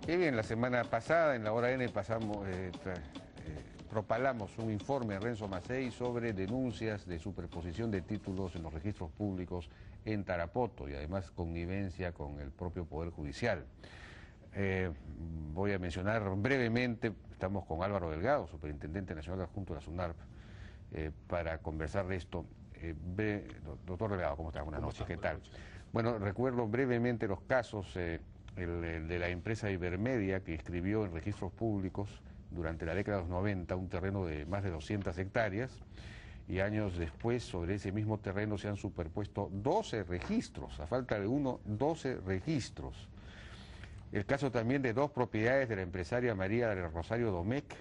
Bien, la semana pasada, en la hora N, propalamos un informe a Renzo Macei sobre denuncias de superposición de títulos en los registros públicos en Tarapoto y además connivencia con el propio Poder Judicial. Voy a mencionar brevemente, estamos con Álvaro Delgado, Superintendente Nacional Adjunto de la SUNARP, para conversar de esto. Doctor Delgado, ¿cómo está? Buenas noches, ¿qué tal? Bueno, recuerdo brevemente los casos, el de la empresa Ibermedia, que inscribió en registros públicos durante la década de los 90 un terreno de más de 200 hectáreas, y años después sobre ese mismo terreno se han superpuesto 12 registros, a falta de uno, 12 registros. El caso también de dos propiedades de la empresaria María del Rosario Domecq,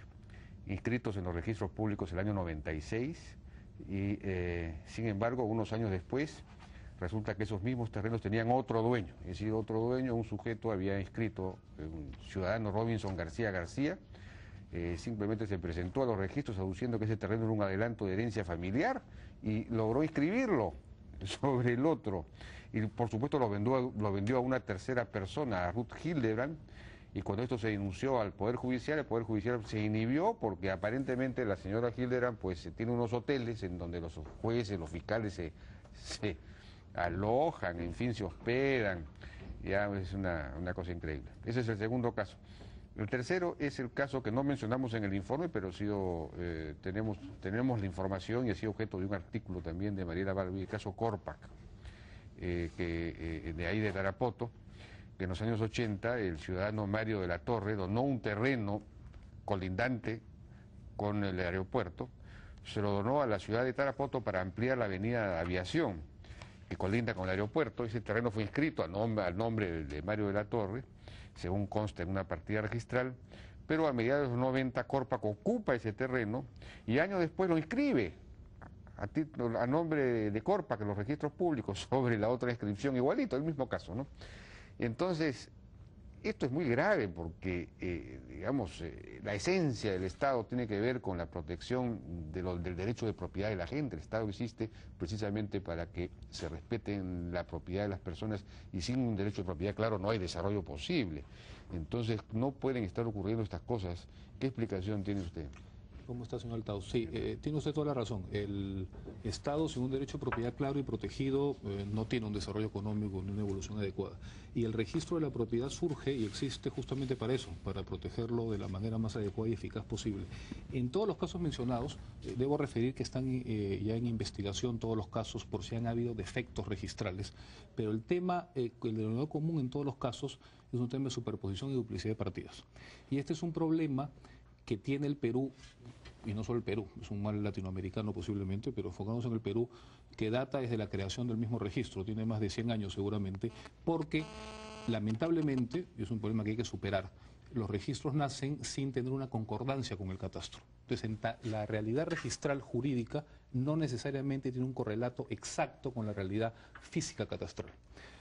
inscritos en los registros públicos el año 96, y sin embargo, unos años después, resulta que esos mismos terrenos tenían otro dueño, es decir, otro dueño, un sujeto había inscrito, un ciudadano Robinson García García, simplemente se presentó a los registros aduciendo que ese terreno era un adelanto de herencia familiar y logró inscribirlo sobre el otro. Y por supuesto lo vendió a una tercera persona, a Ruth Hildebrand, y cuando esto se denunció al Poder Judicial, el Poder Judicial se inhibió porque aparentemente la señora Hildebrand pues tiene unos hoteles en donde los jueces, los fiscales se alojan, en fin, se hospedan. Ya es una cosa increíble. Ese es el segundo caso. El tercero es el caso que no mencionamos en el informe, pero tenemos la información y ha sido objeto de un artículo también de Mariela Barbie, el caso Corpac, de ahí de Tarapoto, que en los años 80 el ciudadano Mario de la Torre donó un terreno colindante con el aeropuerto, se lo donó a la ciudad de Tarapoto para ampliar la avenida Aviación, que colinda con el aeropuerto. Ese terreno fue inscrito al nombre de Mario de la Torre, según consta en una partida registral, pero a mediados de los 90 Corpac ocupa ese terreno y años después lo inscribe a nombre de Corpac en los registros públicos sobre la otra inscripción, igualito, el mismo caso, ¿no? Entonces, esto es muy grave porque, la esencia del Estado tiene que ver con la protección del derecho de propiedad de la gente. El Estado existe precisamente para que se respeten la propiedad de las personas y sin un derecho de propiedad, claro, no hay desarrollo posible. Entonces, no pueden estar ocurriendo estas cosas. ¿Qué explicación tiene usted? ¿Cómo está, señor Altao? Sí, tiene usted toda la razón. El Estado, sin un derecho de propiedad claro y protegido, no tiene un desarrollo económico ni una evolución adecuada. Y el registro de la propiedad surge y existe justamente para eso, para protegerlo de la manera más adecuada y eficaz posible. En todos los casos mencionados, debo referir que están ya en investigación todos los casos por si han habido defectos registrales, pero el tema, el denominador común en todos los casos, es un tema de superposición y duplicidad de partidas. Y este es un problema que tiene el Perú, y no solo el Perú, es un mal latinoamericano posiblemente, pero enfocándose en el Perú, que data desde la creación del mismo registro, tiene más de 100 años seguramente, porque lamentablemente, y es un problema que hay que superar, los registros nacen sin tener una concordancia con el catastro. Entonces, la realidad registral jurídica no necesariamente tiene un correlato exacto con la realidad física catastral.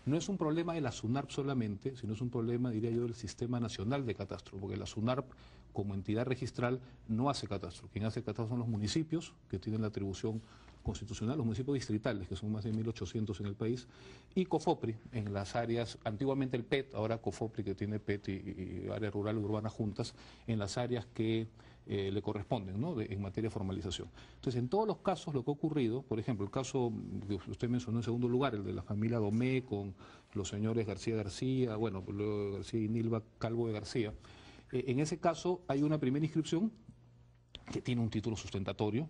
No es un problema de la SUNARP solamente, sino es un problema, diría yo, del Sistema Nacional de Catastro, porque la SUNARP, como entidad registral, no hace catastro. Quien hace catastro son los municipios, que tienen la atribución constitucional, los municipios distritales, que son más de 1.800 en el país, y COFOPRI, en las áreas, antiguamente el PET, ahora COFOPRI, que tiene PET y área rural y urbana juntas, en las áreas que le corresponden, ¿no?, en materia de formalización. Entonces, en todos los casos lo que ha ocurrido, por ejemplo, el caso que usted mencionó en segundo lugar, el de la familia Domecq con los señores García García, bueno, García y Nilva Calvo de García, en ese caso hay una primera inscripción que tiene un título sustentatorio,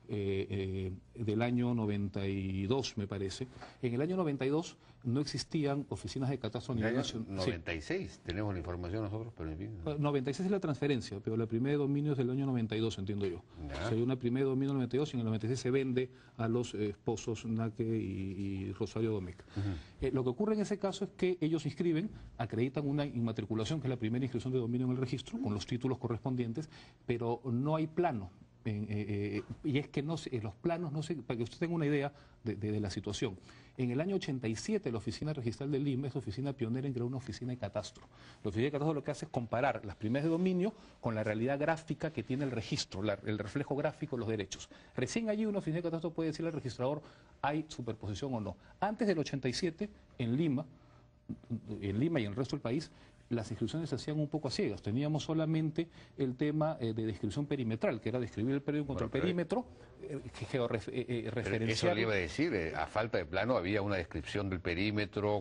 del año 92, me parece. En el año 92 no existían oficinas de catastro a nivel nacional. 96, sí. Tenemos la información nosotros, pero en fin. 96 es la transferencia, pero la primera de dominio es del año 92, entiendo yo. O sea, hay una primera de dominio en el 92 y en el 96 se vende a los esposos Naque y Rosario Domecq. Lo que ocurre en ese caso es que ellos inscriben, acreditan una inmatriculación, que es la primera inscripción de dominio en el registro, con los títulos correspondientes, pero no hay plano. Y es que no sé, los planos, no sé, para que usted tenga una idea de la situación. En el año 87 la Oficina Registral de Lima es la oficina pionera en crear una oficina de catastro. La oficina de catastro lo que hace es comparar las primeras de dominio con la realidad gráfica que tiene el registro, el reflejo gráfico de los derechos. Recién allí una oficina de catastro puede decirle al registrador hay superposición o no. Antes del 87, en Lima y en el resto del país, las inscripciones se hacían un poco a ciegas. Teníamos solamente el tema de descripción perimetral, que era describir el predio contra el perímetro, georreferenciar. Eso le iba a decir, a falta de plano había una descripción del perímetro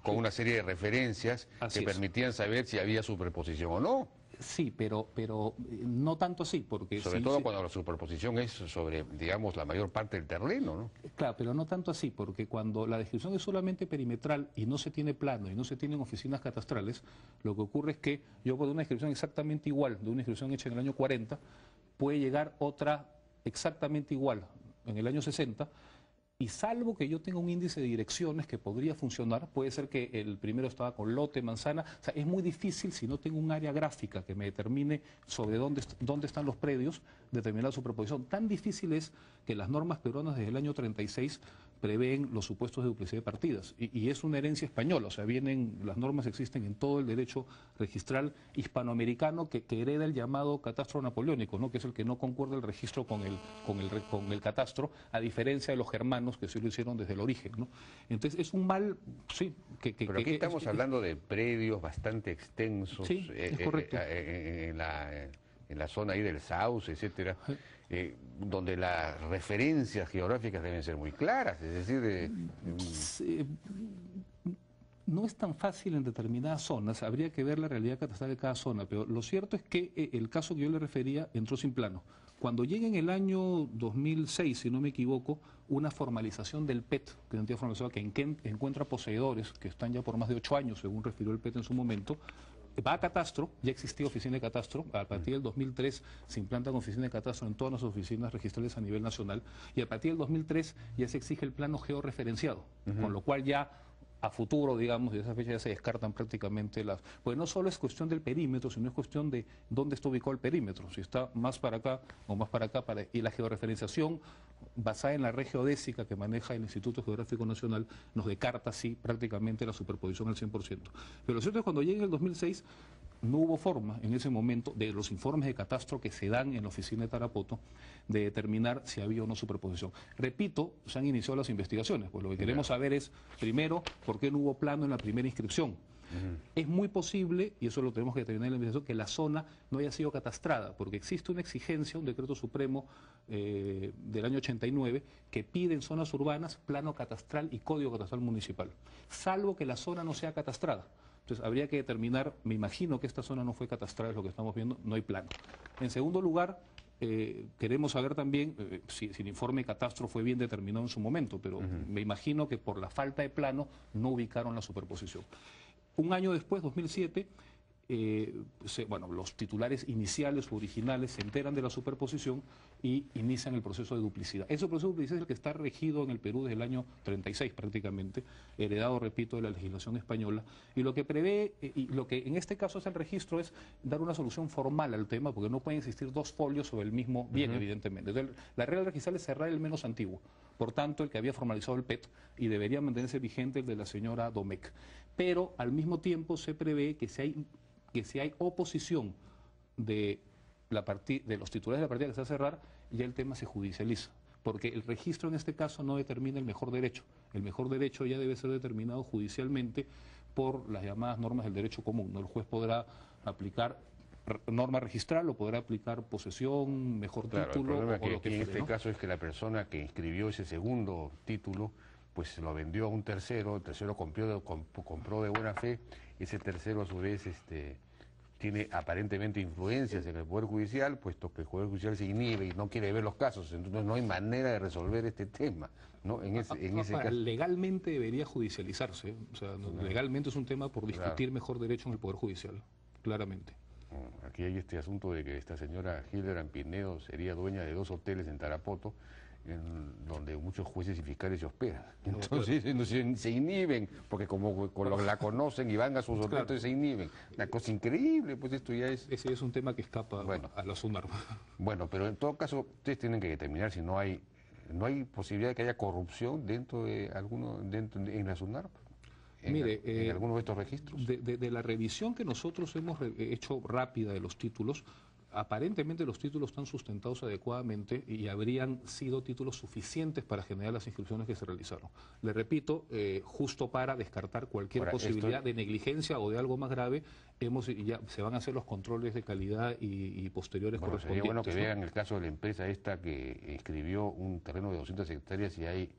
con una serie de referencias que permitían saber si había superposición o no. Sí, pero no tanto así, porque... Sobre todo cuando la superposición es sobre, digamos, la mayor parte del terreno, ¿no? Claro, pero no tanto así, porque cuando la descripción es solamente perimetral y no se tiene plano y no se tienen oficinas catastrales, lo que ocurre es que yo puedo una descripción exactamente igual de una inscripción hecha en el año 40, puede llegar otra exactamente igual en el año 60, y salvo que yo tenga un índice de direcciones que podría funcionar, puede ser que el primero estaba con lote, manzana, o sea, es muy difícil si no tengo un área gráfica que me determine sobre dónde están los predios, determinar la superposición. Tan difícil es que las normas peruanas desde el año 36 prevén los supuestos de duplicidad de partidas, y es una herencia española, o sea, las normas existen en todo el derecho registral hispanoamericano que hereda el llamado catastro napoleónico, ¿no? Que es el que no concuerda el registro con el catastro, a diferencia de los germanos que sí lo hicieron desde el origen, ¿no? Entonces es un mal, sí, pero aquí estamos hablando de predios bastante extensos, sí, es correcto. En la zona ahí del Sauce, etcétera, donde las referencias geográficas deben ser muy claras, es decir... No es tan fácil en determinadas zonas, habría que ver la realidad catastral de cada zona, pero lo cierto es que el caso que yo le refería entró sin plano. Cuando llega en el año 2006, si no me equivoco, una formalización del PET, que es una entidad formalizada que encuentra poseedores que están ya por más de 8 años, según refirió el PET en su momento, va a catastro, ya existía oficina de catastro, a partir del 2003 se implantan oficinas de catastro en todas las oficinas registrales a nivel nacional, y a partir del 2003 ya se exige el plano georreferenciado, con lo cual ya a futuro, digamos, de esa fecha ya se descartan prácticamente pues no solo es cuestión del perímetro, sino es cuestión de dónde está ubicado el perímetro, si está más para acá o más para acá, y la georreferenciación basada en la red geodésica que maneja el Instituto Geográfico Nacional nos descarta así prácticamente la superposición al 100%. Pero lo cierto es que cuando llega el 2006 no hubo forma en ese momento de los informes de catastro que se dan en la oficina de Tarapoto de determinar si había o no superposición. Repito, se han iniciado las investigaciones, pues lo que queremos saber es, primero, por qué no hubo plano en la primera inscripción. Es muy posible, y eso lo tenemos que determinar en la investigación, que la zona no haya sido catastrada, porque existe una exigencia, un decreto supremo del año 89, que pide en zonas urbanas plano catastral y código catastral municipal, salvo que la zona no sea catastrada. Entonces habría que determinar, me imagino que esta zona no fue catastrada, es lo que estamos viendo, no hay plano. En segundo lugar, queremos saber también si el informe de catastro fue bien determinado en su momento, pero me imagino que por la falta de plano no ubicaron la superposición. Un año después, 2007, los titulares iniciales o originales se enteran de la superposición y inician el proceso de duplicidad. Ese proceso de duplicidad es el que está regido en el Perú desde el año 36 prácticamente, heredado, repito, de la legislación española, y lo que prevé, y lo que en este caso es el registro, es dar una solución formal al tema, porque no pueden existir dos folios sobre el mismo bien, evidentemente. Entonces, la regla registral es cerrar el menos antiguo, por tanto, el que había formalizado el PET, y debería mantenerse vigente el de la señora Domecq. Pero, al mismo tiempo, se prevé que si hay oposición de los titulares de la partida que se va a cerrar, ya el tema se judicializa, porque el registro en este caso no determina el mejor derecho. El mejor derecho ya debe ser determinado judicialmente por las llamadas normas del derecho común, ¿no? El juez podrá aplicar norma registral o podrá aplicar posesión, mejor título. El problema que en este caso es que la persona que inscribió ese segundo título pues se lo vendió a un tercero, el tercero compró de buena fe, ese tercero a su vez tiene aparentemente influencias en el Poder Judicial, puesto que el Poder Judicial se inhibe y no quiere ver los casos, entonces no hay manera de resolver este tema, ¿no? En ese caso. Legalmente debería judicializarse, o sea, legalmente es un tema por discutir mejor derecho en el Poder Judicial, claramente. Aquí hay este asunto de que esta señora Hildebrand Pinedo sería dueña de 2 hoteles en Tarapoto, donde muchos jueces y fiscales se hospedan. Entonces se inhiben, porque como la conocen y van a sus hoteles, se inhiben. Una cosa increíble, pues esto ya es... Ese es un tema que escapa a la SUNARP. Bueno, pero en todo caso, ustedes tienen que determinar si no hay posibilidad de que haya corrupción dentro de en la SUNARP. En alguno de estos registros. De la revisión que nosotros hemos hecho rápida de los títulos, aparentemente los títulos están sustentados adecuadamente y habrían sido títulos suficientes para generar las inscripciones que se realizaron. Le repito, justo para descartar cualquier posibilidad de negligencia o de algo más grave, ya se van a hacer los controles de calidad y posteriores correspondientes. Sería bueno que vean el caso de la empresa esta que inscribió un terreno de 200 hectáreas y hay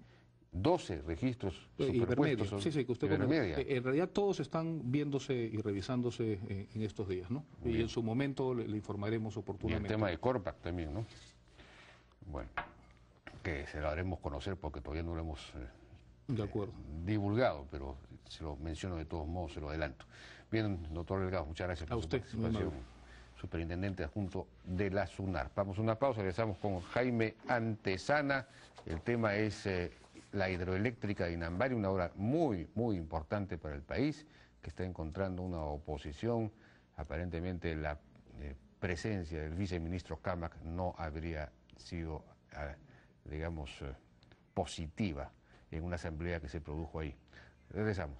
12 registros superpuestos. Sí, que usted en realidad todos están viéndose y revisándose en estos días, ¿no? Bien. Y en su momento le informaremos oportunamente. Y el tema de Corpac también, ¿no? Bueno, que se lo haremos conocer porque todavía no lo hemos de acuerdo. Divulgado, pero se lo menciono de todos modos, se lo adelanto. Bien, doctor Delgado, muchas gracias por su participación. Superintendente adjunto de la SUNARP. Vamos a una pausa, regresamos con Jaime Antesana. El tema es la hidroeléctrica de Inambari, una obra muy, muy importante para el país, que está encontrando una oposición. Aparentemente la presencia del viceministro Cámac no habría sido, digamos, positiva en una asamblea que se produjo ahí. Regresamos.